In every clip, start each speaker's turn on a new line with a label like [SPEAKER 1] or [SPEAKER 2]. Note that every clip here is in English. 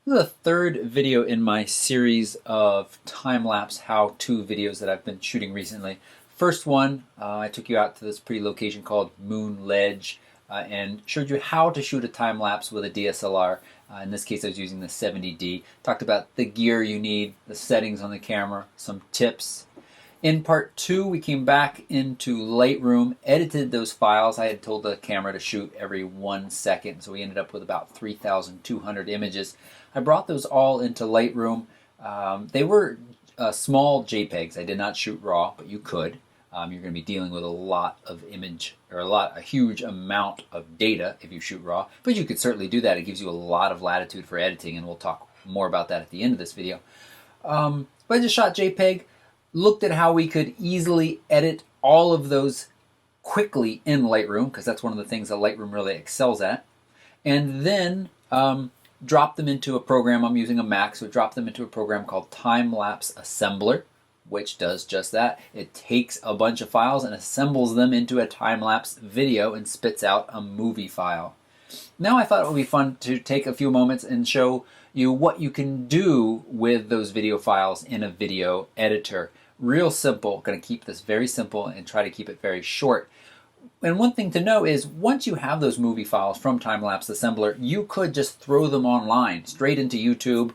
[SPEAKER 1] This is the third video in my series of time-lapse how-to videos that I've been shooting recently. First one, I took you out to this pretty location called Moon Ledge and showed you how to shoot a time-lapse with a DSLR. In this case, I was using the 70D. Talked about the gear you need, the settings on the camera, some tips. In part two, we came back into Lightroom, edited those files. I had told the camera to shoot every 1 second, so we ended up with about 3,200 images. I brought those all into Lightroom. They were small JPEGs. I did not shoot RAW, but you could. You're going to be dealing with a lot of image, or a huge amount of data if you shoot RAW, but you could certainly do that. It gives you a lot of latitude for editing, and we'll talk more about that at the end of this video. But I just shot JPEG. Looked at how we could easily edit all of those quickly in Lightroom, because that's one of the things that Lightroom really excels at. And then drop them into a program. I'm using a Mac, so drop them into a program called Time-Lapse Assembler, which does just that. It takes a bunch of files and assembles them into a time-lapse video and spits out a movie file. Now I thought it would be fun to take a few moments and show you what you can do with those video files in a video editor. Real simple. Going to keep this very simple and try to keep it very short. And one thing to know is once you have those movie files from Time-Lapse Assembler, you could just throw them online, straight into YouTube,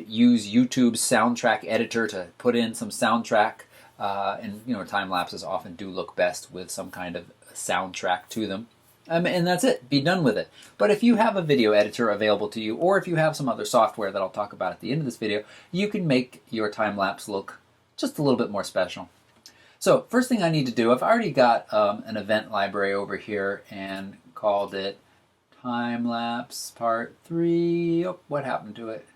[SPEAKER 1] use YouTube's soundtrack editor to put in some soundtrack. And you know, time lapses often do look best with some kind of soundtrack to them. And that's it. Be done with it. But if you have a video editor available to you, or if you have some other software that I'll talk about at the end of this video, you can make your time-lapse look just a little bit more special. So first thing I need to do, I've already got an event library over here and called it Time-Lapse Part 3. Oh, what happened to it?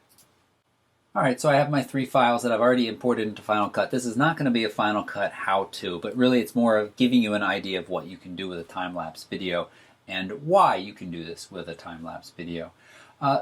[SPEAKER 1] Alright, so I have my 3 files that I've already imported into Final Cut. This is not going to be a Final Cut how-to, but really it's more of giving you an idea of what you can do with a time-lapse video and why you can do this with a time-lapse video.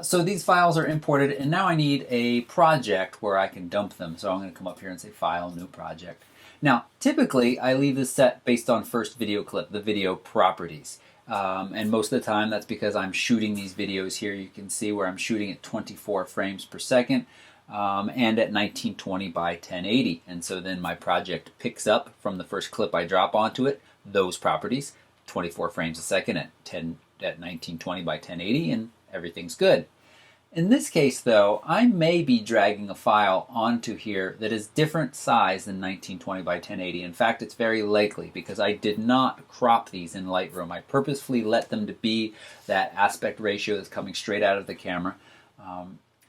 [SPEAKER 1] So these files are imported, and now I need a project where I can dump them. So I'm going to come up here and say File, New Project. Now, typically I leave this set based on first video clip, the video properties. And most of the time that's because I'm shooting these videos here. You can see where I'm shooting at 24 frames per second. And at 1920 by 1080. And so then my project picks up from the first clip I drop onto it, those properties, 24 frames a second at 1920 by 1080, and everything's good. In this case though, I may be dragging a file onto here that is different size than 1920 by 1080. In fact, it's very likely because I did not crop these in Lightroom. I purposefully let them to be that aspect ratio that's coming straight out of the camera.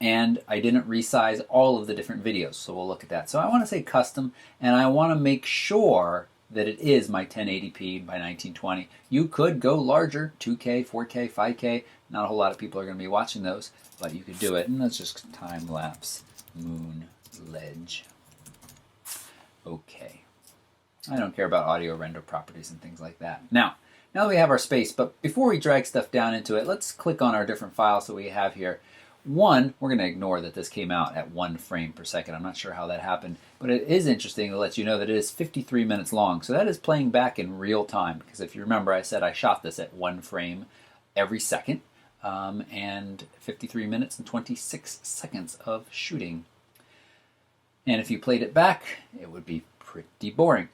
[SPEAKER 1] And I didn't resize all of the different videos, so we'll look at that. So I want to say custom, and I want to make sure that it is my 1080p by 1920. You could go larger, 2K, 4K, 5K. Not a whole lot of people are going to be watching those, but you could do it. And that's just time-lapse Moon Ledge. Okay. I don't care about audio render properties and things like that. Now that we have our space, but before we drag stuff down into it, let's click on our different files that we have here. One, we're going to ignore that this came out at 1 frame per second. I'm not sure how that happened, but it is interesting to let you know that it is 53 minutes long. So that is playing back in real time, because if you remember, I said I shot this at 1 frame every second, and 53 minutes and 26 seconds of shooting. And if you played it back, it would be pretty boring.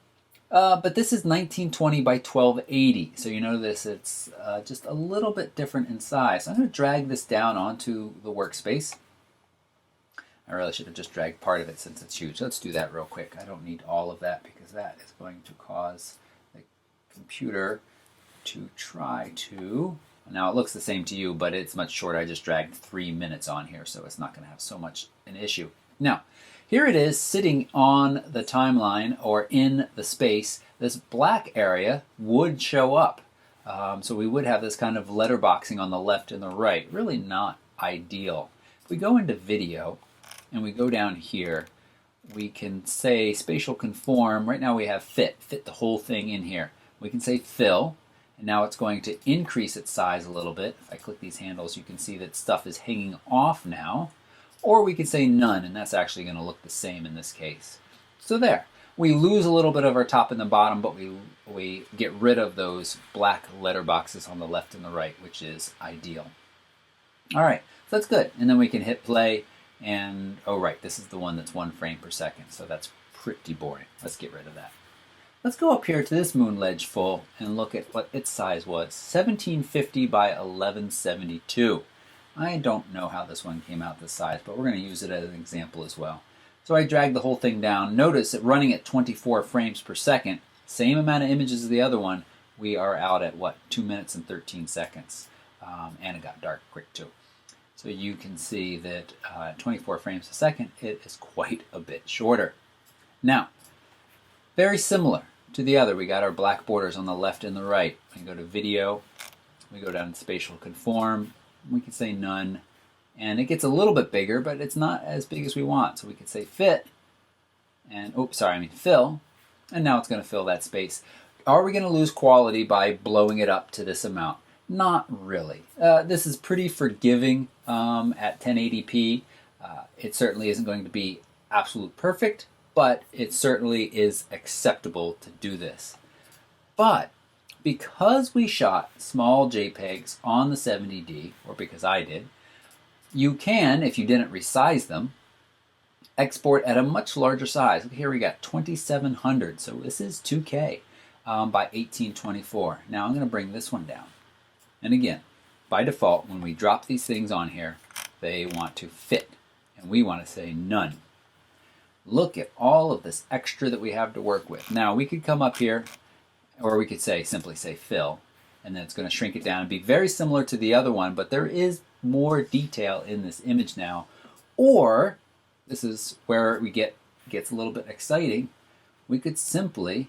[SPEAKER 1] But this is 1920 by 1280, so you notice it's just a little bit different in size. I'm going to drag this down onto the workspace. I really should have just dragged part of it since it's huge. Let's do that real quick. I don't need all of that because that is going to cause the computer to try to... Now it looks the same to you, but it's much shorter. I just dragged 3 minutes on here, so it's not going to have so much an issue. Now, here it is sitting on the timeline or in the space. This black area would show up. So we would have this kind of letterboxing on the left and the right. Really not ideal. If we go into video and we go down here, we can say spatial conform. Right now we have fit the whole thing in here. We can say fill, and now it's going to increase its size a little bit. If I click these handles, you can see that stuff is hanging off now. Or we could say none, and that's actually going to look the same in this case. So there. We lose a little bit of our top and the bottom, but we get rid of those black letterboxes on the left and the right, which is ideal. All right. So that's good. And then we can hit play and, oh right, this is the one that's 1 frame per second. So that's pretty boring. Let's get rid of that. Let's go up here to this moon ledge full and look at what its size was. 1750 by 1172. I don't know how this one came out this size, but we're going to use it as an example as well. So I dragged the whole thing down. Notice that running at 24 frames per second, same amount of images as the other one, we are out at what, 2 minutes and 13 seconds. And it got dark quick too. So you can see that at 24 frames a second, it is quite a bit shorter. Now, very similar to the other. We got our black borders on the left and the right. We go to video, we go down to spatial conform, we can say none, and it gets a little bit bigger, but it's not as big as we want. So we could say fit, and fill, and now it's going to fill that space. Are we going to lose quality by blowing it up to this amount? Not really. This is pretty forgiving at 1080p. It certainly isn't going to be absolute perfect, but it certainly is acceptable to do this. But because we shot small JPEGs on the 70D, or because I did, you can, if you didn't resize them, export at a much larger size. Look here, we got 2700, so this is 2K by 1824. Now I'm going to bring this one down. And again, by default, when we drop these things on here, they want to fit, and we want to say none. Look at all of this extra that we have to work with. Now we could come up here, or we could simply say fill, and then it's going to shrink it down and be very similar to the other one, but there is more detail in this image now. Or, this is where we gets a little bit exciting, we could simply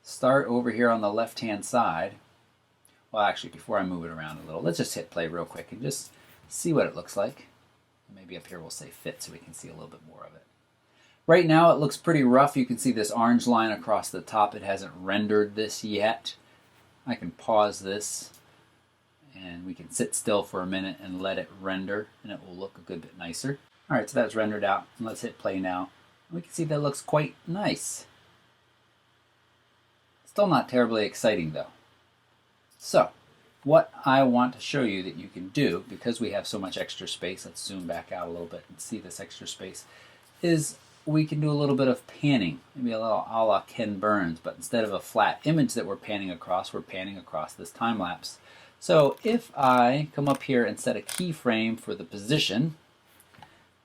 [SPEAKER 1] start over here on the left-hand side. Well, actually, before I move it around a little, let's just hit play real quick and just see what it looks like. Maybe up here we'll say fit so we can see a little bit more of it. Right now it looks pretty rough. You can see this orange line across the top. It hasn't rendered this yet. I can pause this and we can sit still for a minute and let it render, and it will look a good bit nicer. All right, so that's rendered out. And let's hit play now. We can see that looks quite nice. Still not terribly exciting though. So, what I want to show you that you can do, because we have so much extra space, let's zoom back out a little bit and see this extra space, is we can do a little bit of panning, maybe a little a la Ken Burns, but instead of a flat image that we're panning across this time lapse. So if I come up here and set a keyframe for the position,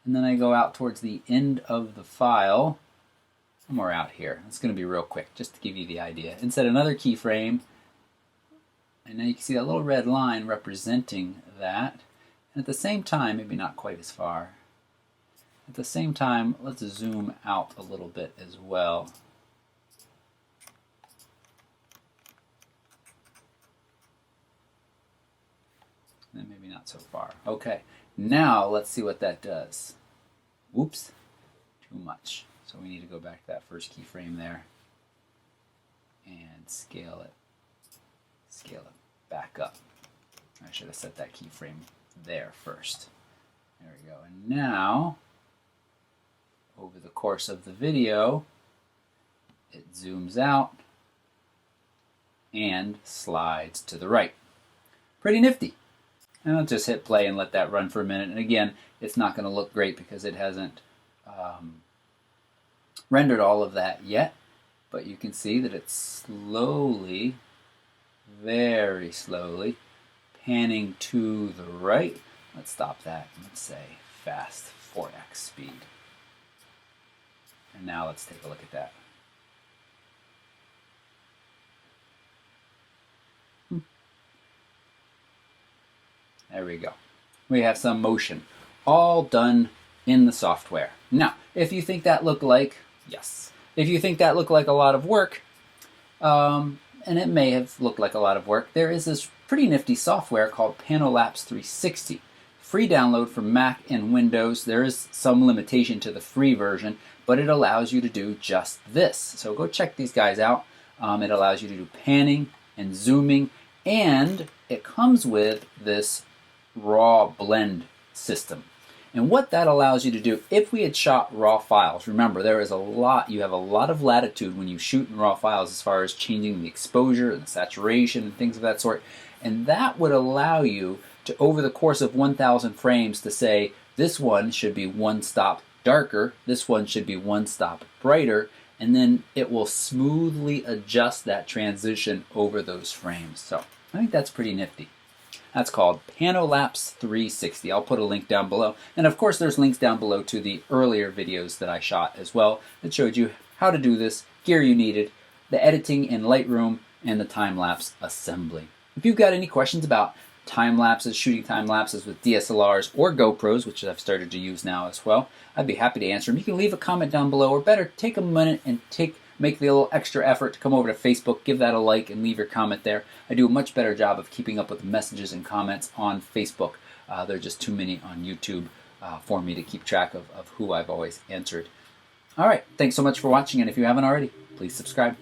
[SPEAKER 1] and then I go out towards the end of the file, somewhere out here, it's going to be real quick just to give you the idea, and set another keyframe, and now you can see that little red line representing that, and at the same time, maybe not quite as far, at the same time, let's zoom out a little bit as well. And maybe not so far. Okay, now let's see what that does. Whoops, too much. So we need to go back to that first keyframe there and scale it back up. I should have set that keyframe there first. There we go. And now, over the course of the video, it zooms out and slides to the right. Pretty nifty. And I'll just hit play and let that run for a minute. And again, it's not going to look great because it hasn't rendered all of that yet. But you can see that it's slowly, very slowly, panning to the right. Let's stop that. Let's say fast 4x speed. And now let's take a look at that. There we go. We have some motion, all done in the software. Now, if you think that looked like, if you think that looked like a lot of work, and it may have looked like a lot of work, there is this pretty nifty software called Lapse 360. Free download for Mac and Windows. There is some limitation to the free version, but it allows you to do just this. So go check these guys out. It allows you to do panning and zooming, and it comes with this raw blend system. And what that allows you to do, if we had shot raw files, remember there is you have a lot of latitude when you shoot in raw files as far as changing the exposure and the saturation and things of that sort, and that would allow you to, over the course of 1,000 frames, to say this one should be one stop darker, this one should be one stop brighter, and then it will smoothly adjust that transition over those frames. So I think that's pretty nifty. That's called Lapse 360. I'll put a link down below. And of course there's links down below to the earlier videos that I shot as well that showed you how to do this, gear you needed, the editing in Lightroom, and the time-lapse assembly. If you've got any questions about time-lapses, shooting time-lapses with DSLRs or GoPros, which I've started to use now as well, I'd be happy to answer them. You can leave a comment down below, or better, take a minute and make the little extra effort to come over to Facebook, give that a like, and leave your comment there. I do a much better job of keeping up with messages and comments on Facebook. There are just too many on YouTube for me to keep track of who I've always answered. All right, thanks so much for watching, and if you haven't already, please subscribe.